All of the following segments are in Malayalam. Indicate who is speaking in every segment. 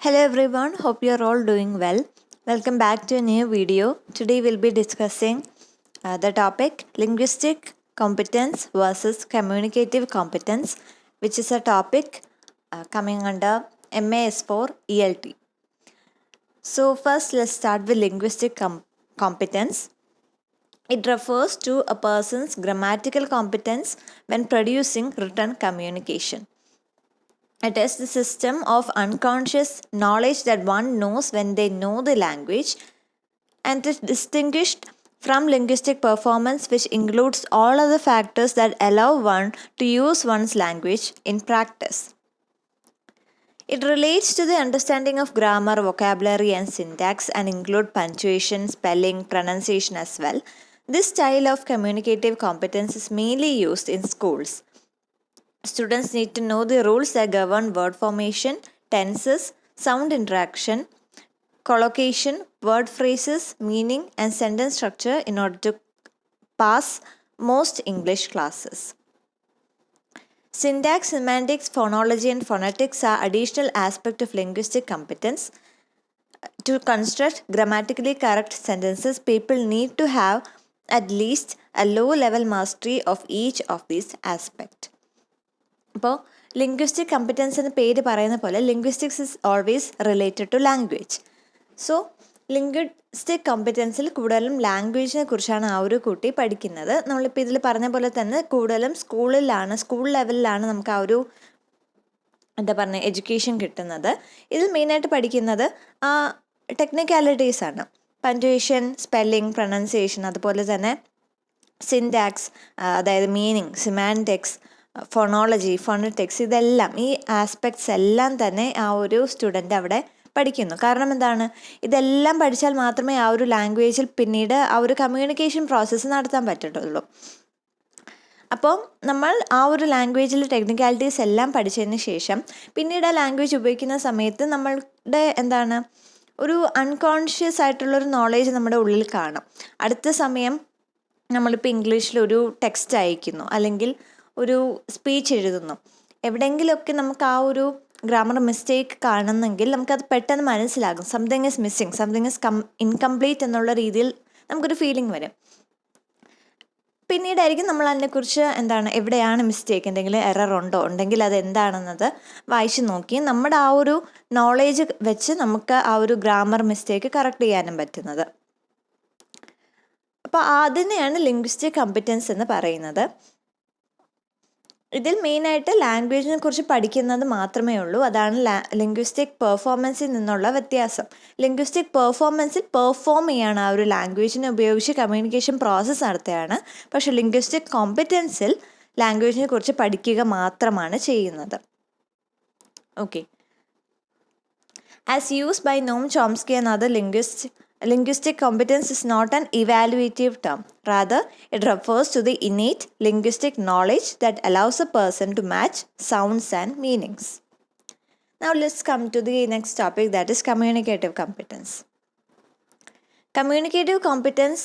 Speaker 1: Hello everyone, hope you are all doing well. Welcome back to a new video. Today we'll be discussing the topic linguistic competence versus communicative competence, which is a topic coming under MAS for ELT. So first let's start with linguistic competence. It refers to a person's grammatical competence when producing written communication. It is the system of unconscious knowledge that one knows when they know the language, and is distinguished from linguistic performance, which includes all other factors that allow one to use one's language in practice. It relates to the understanding of grammar, vocabulary, and syntax, and include punctuation, spelling, pronunciation as well. This style of communicative competence is mainly used in schools. Students need to know the rules that govern word formation, tenses, sound interaction, collocation, word phrases, meaning, and sentence structure in order to pass most English classes. Syntax, semantics, phonology, and phonetics are additional aspects of linguistic competence. To construct grammatically correct sentences, people need to have at least a low-level mastery of each of these aspects. അപ്പോൾ ലിംഗ്വിസ്റ്റിക് കമ്പറ്റൻസ് എന്ന് പേര് പറയുന്ന പോലെ linguistics is always related to language. So linguistic കമ്പറ്റൻസിൽ കൂടുതലും ലാംഗ്വേജിനെ കുറിച്ചാണ് ആ ഒരു കുട്ടി പഠിക്കുന്നത്. നമ്മളിപ്പോൾ ഇതിൽ പറഞ്ഞ പോലെ തന്നെ കൂടുതലും സ്കൂൾ ലെവലിലാണ് നമുക്ക് ആ ഒരു എഡ്യൂക്കേഷൻ കിട്ടുന്നത്. ഇതിൽ മെയിനായിട്ട് പഠിക്കുന്നത് ടെക്നിക്കാലിറ്റീസാണ്. പഞ്ച്വേഷൻ, സ്പെല്ലിംഗ്, പ്രൊനൗൺസിയേഷൻ, അതുപോലെ തന്നെ സിൻടാക്സ്, അതായത് മീനിങ്, സിമാൻറ്റിക്സ്, ഫോണോളജി, ഫോണറ്റിക്സ്, ഇതെല്ലാം ഈ ആസ്പെക്ട്സ് എല്ലാം തന്നെ ആ ഒരു സ്റ്റുഡൻ്റ് അവിടെ പഠിക്കുന്നു. കാരണം എന്താണ്, ഇതെല്ലാം പഠിച്ചാൽ മാത്രമേ ആ ഒരു ലാംഗ്വേജിൽ പിന്നീട് ആ ഒരു കമ്മ്യൂണിക്കേഷൻ പ്രോസസ്സ് നടത്താൻ പറ്റത്തുള്ളൂ. അപ്പോൾ നമ്മൾ ആ ഒരു ലാംഗ്വേജിൽ ടെക്നിക്കാലിറ്റീസ് എല്ലാം പഠിച്ചതിന് ശേഷം പിന്നീട് ആ ലാംഗ്വേജ് ഉപയോഗിക്കുന്ന സമയത്ത് നമ്മളുടെ ഒരു അൺകോൺഷ്യസ് ആയിട്ടുള്ളൊരു നോളേജ് നമ്മുടെ ഉള്ളിൽ കാണും. അടുത്ത സമയം നമ്മളിപ്പോൾ ഇംഗ്ലീഷിലൊരു ടെക്സ്റ്റ് അയക്കുന്നു അല്ലെങ്കിൽ ഒരു സ്പീച്ച് എഴുതുന്നു, എവിടെയെങ്കിലുമൊക്കെ നമുക്ക് ആ ഒരു ഗ്രാമർ മിസ്റ്റേക്ക് കാണുന്നെങ്കിൽ നമുക്കത് പെട്ടെന്ന് മനസ്സിലാകും. Something is missing, something is incomplete എന്നുള്ള രീതിയിൽ നമുക്കൊരു ഫീലിംഗ് വരും. പിന്നീടായിരിക്കും നമ്മൾ അതിനെക്കുറിച്ച് എവിടെയാണ് മിസ്റ്റേക്ക്, എന്തെങ്കിലും എറർ ഉണ്ടെങ്കിൽ അത് എന്താണെന്നത് വായിച്ച് നോക്കി നമ്മുടെ ആ ഒരു നോളേജ് വെച്ച് നമുക്ക് ആ ഒരു ഗ്രാമർ മിസ്റ്റേക്ക് കറക്റ്റ് ചെയ്യാനും പറ്റുന്നത്. അപ്പോൾ അതിനെയാണ് ലിംഗ്വിസ്റ്റിക് കമ്പറ്റൻസ് എന്ന് പറയുന്നത്. ഇതിൽ മെയിനായിട്ട് ലാംഗ്വേജിനെ കുറിച്ച് പഠിക്കുന്നത് മാത്രമേ ഉള്ളൂ. അതാണ് ലിംഗ്വിസ്റ്റിക് പെർഫോമൻസിൽ നിന്നുള്ള വ്യത്യാസം. ലിംഗ്വിസ്റ്റിക് പെർഫോമൻസിൽ പെർഫോം ചെയ്യാണ് ആ ഒരു ലാംഗ്വേജിനെ ഉപയോഗിച്ച് കമ്മ്യൂണിക്കേഷൻ പ്രോസസ്സ് നടത്തുകയാണ്. പക്ഷേ ലിംഗ്വിസ്റ്റിക് കോമ്പറ്റൻസിൽ ലാംഗ്വേജിനെ കുറിച്ച് പഠിക്കുക മാത്രമാണ് ചെയ്യുന്നത്. Okay. As used by Noam Chomsky and other linguists, linguistic competence is not an evaluative term. Rather, it refers to the innate linguistic knowledge that allows a person to match sounds and meanings. Now let's come to the next topic, that is communicative competence. Communicative competence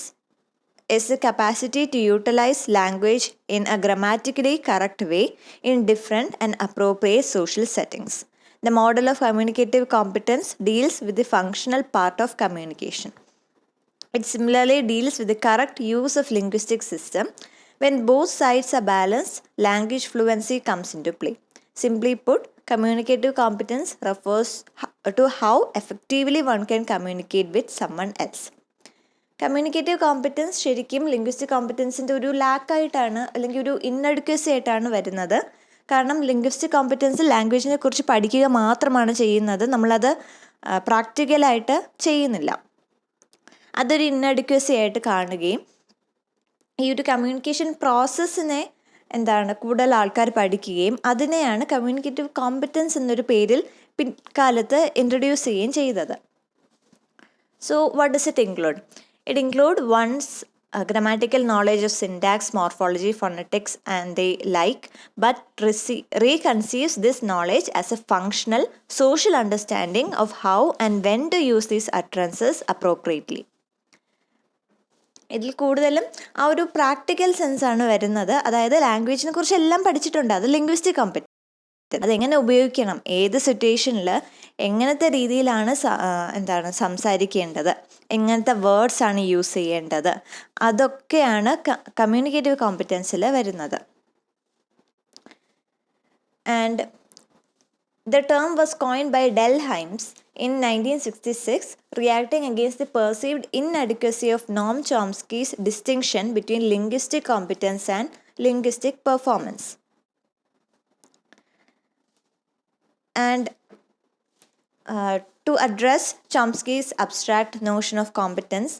Speaker 1: is the capacity to utilize language in a grammatically correct way in different and appropriate social settings. The model of communicative competence deals with the functional part of communication. It similarly deals with the correct use of linguistic system. When both sides are balanced, language fluency comes into play. Simply put, communicative competence refers to how effectively one can communicate with someone else. Communicative competence ശരിക്കും ലിംഗ്വിസ്റ്റിക് കോമ്പറ്റൻസിൻ്റെ ഒരു ലാക്കായിട്ടാണ് അല്ലെങ്കിൽ ഒരു ഇൻഅഡ്ക്വസി ആയിട്ടാണ് വരുന്നത്. കാരണം ലിംഗ്വിസ്റ്റിക് കോമ്പറ്റൻസിൽ ലാംഗ്വേജിനെ കുറിച്ച് പഠിക്കുക മാത്രമാണ് ചെയ്യുന്നത്, നമ്മളത് പ്രാക്ടിക്കലായിട്ട് ചെയ്യുന്നില്ല. അതൊരു ഇൻഅഡ്ക്വസി ആയിട്ട് കാണുകയും ഈ ഒരു കമ്മ്യൂണിക്കേഷൻ പ്രോസസ്സിനെ കൂടുതൽ ആൾക്കാർ പഠിക്കുകയും അതിനെയാണ് കമ്മ്യൂണിക്കേറ്റീവ് കോമ്പറ്റൻസ് എന്നൊരു പേരിൽ പിൽക്കാലത്ത് ഇൻട്രൊഡ്യൂസ് ചെയ്യുകയും ചെയ്തത്. So what does it include? It includes one's grammatical knowledge of syntax, morphology, phonetics and the like, but reconceives this knowledge as a functional, social understanding of how and when to use these utterances appropriately. ഇതിൽ കൂടുതലും ആ ഒരു പ്രാക്ടിക്കൽ സെൻസാണ് വരുന്നത്. അതായത് ലാംഗ്വേജിനെ കുറിച്ച് എല്ലാം പഠിച്ചിട്ടുണ്ട്, അത് ലിംഗ്വിസ്റ്റിക് കോമ്പറ്റൻസ്. അതെങ്ങനെ ഉപയോഗിക്കണം, ഏത് സിറ്റുവേഷനിൽ എങ്ങനത്തെ രീതിയിലാണ് സംസാരിക്കേണ്ടത്, എങ്ങനത്തെ വേർഡ്സ് ആണ് യൂസ് ചെയ്യേണ്ടത്, അതൊക്കെയാണ് കമ്മ്യൂണിക്കേറ്റീവ് കോമ്പറ്റൻസിൽ വരുന്നത്. And the term was coined by Del Hymes in 1966, reacting against the perceived inadequacy of Noam Chomsky's distinction between linguistic competence and linguistic performance. And to address Chomsky's abstract notion of competence,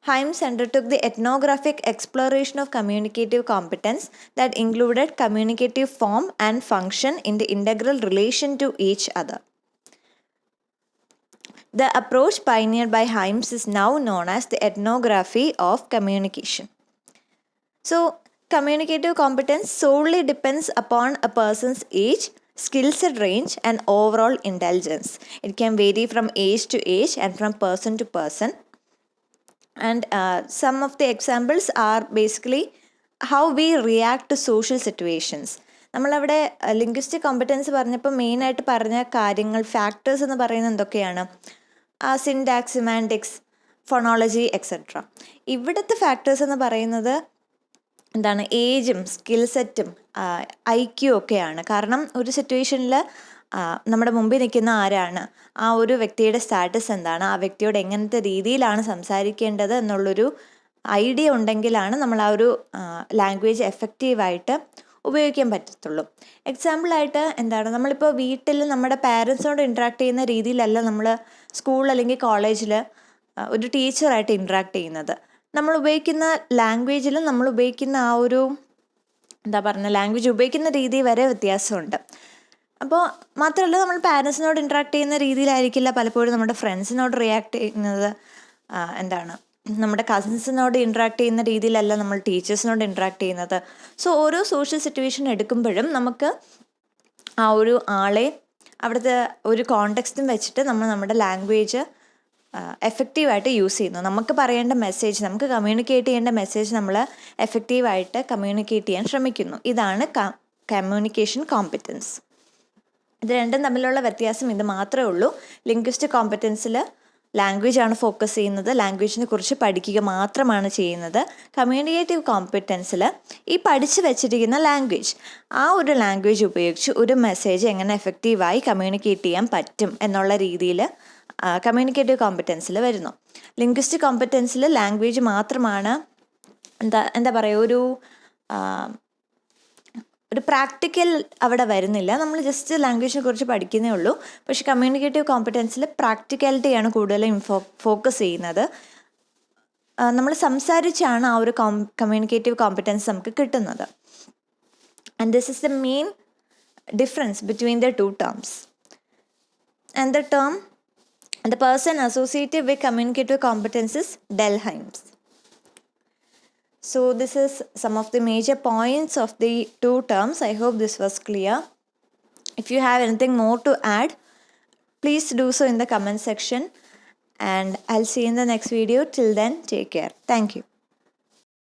Speaker 1: Hymes undertook the ethnographic exploration of communicative competence that included communicative form and function in the integral relation to each other. The approach pioneered by Hymes is now known as the ethnography of communication. So, communicative competence solely depends upon a person's age, skill set range, and overall intelligence. It can vary from age to age and from person to person. And some of the examples are basically how we react to social situations. നമ്മളവിടെ ലിംഗ്വിസ്റ്റിക് കോമ്പറ്റൻസ് പറഞ്ഞപ്പോൾ മെയിനായിട്ട് പറഞ്ഞ കാര്യങ്ങൾ, ഫാക്ടേഴ്സ് എന്ന് പറയുന്നത് എന്തൊക്കെയാണ്? Syntax, semantics, phonology etcetera. ഇവിടുത്തെ ഫാക്ടേഴ്സ് എന്ന് പറയുന്നത് എന്താണ്? ഏജും സ്കിൽ സെറ്റും IQ ഒക്കെയാണ്. കാരണം ഒരു സിറ്റുവേഷനിൽ നമ്മുടെ മുമ്പിൽ നിൽക്കുന്ന ആരാണ്, ആ ഒരു വ്യക്തിയുടെ സ്റ്റാറ്റസ് എന്താണ്, ആ വ്യക്തിയോട് എങ്ങനത്തെ രീതിയിലാണ് സംസാരിക്കേണ്ടത് എന്നുള്ളൊരു ഐഡിയ ഉണ്ടെങ്കിലാണ് നമ്മൾ ആ ഒരു ലാംഗ്വേജ് എഫക്റ്റീവായിട്ട് ഉപയോഗിക്കാൻ പറ്റത്തുള്ളൂ. എക്സാമ്പിളായിട്ട് എന്താണ്, നമ്മളിപ്പോൾ വീട്ടിൽ നമ്മുടെ പാരൻസിനോട് ഇൻട്രാക്ട് ചെയ്യുന്ന രീതിയിലല്ല നമ്മൾ സ്കൂൾ അല്ലെങ്കിൽ കോളേജിൽ ഒരു ടീച്ചറായിട്ട് ഇൻട്രാക്ട് ചെയ്യുന്നത്. നമ്മൾ ഉപയോഗിക്കുന്ന ലാംഗ്വേജിലും നമ്മൾ ഉപയോഗിക്കുന്ന ആ ഒരു ലാംഗ്വേജ് ഉപയോഗിക്കുന്ന രീതി വരെ വ്യത്യാസമുണ്ട്. അപ്പോൾ മാത്രമല്ല, നമ്മൾ പാരൻസിനോട് ഇൻട്രാക്ട് ചെയ്യുന്ന രീതിയിലായിരിക്കില്ല പലപ്പോഴും നമ്മുടെ ഫ്രണ്ട്സിനോട് റിയാക്ട് ചെയ്യുന്നത്. നമ്മുടെ കസിൻസിനോട് ഇൻട്രാക്ട് ചെയ്യുന്ന രീതിയിലല്ല നമ്മൾ ടീച്ചേഴ്സിനോട് ഇൻട്രാക്ട് ചെയ്യുന്നത്. സോ ഓരോ സോഷ്യൽ സിറ്റുവേഷൻ എടുക്കുമ്പോഴും നമുക്ക് ആ ഒരു ആളെ അവിടുത്തെ ഒരു കോണ്ടെക്സ്റ്റും വെച്ചിട്ട് നമ്മൾ നമ്മുടെ ലാംഗ്വേജ് എഫക്റ്റീവായിട്ട് യൂസ് ചെയ്യുന്നു. നമുക്ക് പറയേണ്ട മെസ്സേജ്, നമുക്ക് കമ്മ്യൂണിക്കേറ്റ് ചെയ്യേണ്ട മെസ്സേജ് നമ്മൾ എഫക്റ്റീവായിട്ട് കമ്മ്യൂണിക്കേറ്റ് ചെയ്യാൻ ശ്രമിക്കുന്നു. ഇതാണ് കമ്മ്യൂണിക്കേഷൻ കോമ്പറ്റൻസ്. ഇത് രണ്ടും തമ്മിലുള്ള വ്യത്യാസം ഇത് മാത്രമേ ഉള്ളൂ. ലിംഗ്വിസ്റ്റിക് കോമ്പറ്റൻസിൽ ലാംഗ്വേജ് ആണ് ഫോക്കസ് ചെയ്യുന്നത്, ലാംഗ്വേജിനെ കുറിച്ച് പഠിക്കുക മാത്രമാണ് ചെയ്യുന്നത്. കമ്മ്യൂണിക്കേറ്റീവ് കോമ്പറ്റൻസിൽ ഈ പഠിച്ചു വെച്ചിരിക്കുന്ന ലാംഗ്വേജ്, ആ ഒരു ലാംഗ്വേജ് ഉപയോഗിച്ച് ഒരു മെസ്സേജ് എങ്ങനെ എഫക്റ്റീവായി കമ്മ്യൂണിക്കേറ്റ് ചെയ്യാൻ പറ്റും എന്നുള്ള രീതിയിൽ കമ്മ്യൂണിക്കേറ്റീവ് കോമ്പറ്റൻസിൽ വരുന്നു. ലിംഗ്വിസ്റ്റിക് കോമ്പറ്റൻസിൽ ലാംഗ്വേജ് മാത്രമാണ് എന്താ പറയുക, ഒരു പ്രാക്ടിക്കൽ അവിടെ വരുന്നില്ല. നമ്മൾ ജസ്റ്റ് ലാംഗ്വേജിനെ കുറിച്ച് പഠിക്കുന്നേ ഉള്ളൂ. പക്ഷെ കമ്മ്യൂണിക്കേറ്റീവ് കോമ്പറ്റൻസിൽ പ്രാക്ടിക്കാലിറ്റിയാണ് കൂടുതലും ഫോക്കസ് ചെയ്യുന്നത്. നമ്മൾ സംസാരിച്ചാണ് ആ ഒരു കമ്മ്യൂണിക്കേറ്റീവ് കോമ്പറ്റൻസ് നമുക്ക് കിട്ടുന്നത്. And this is the main difference between the two terms. And the person associated with communicative competence is Del Hymes. So this is some of the major points of the two terms. I hope this was clear. If you have anything more to add, please do so in the comment section, and I'll see you in the next video. Till then, take care. Thank you.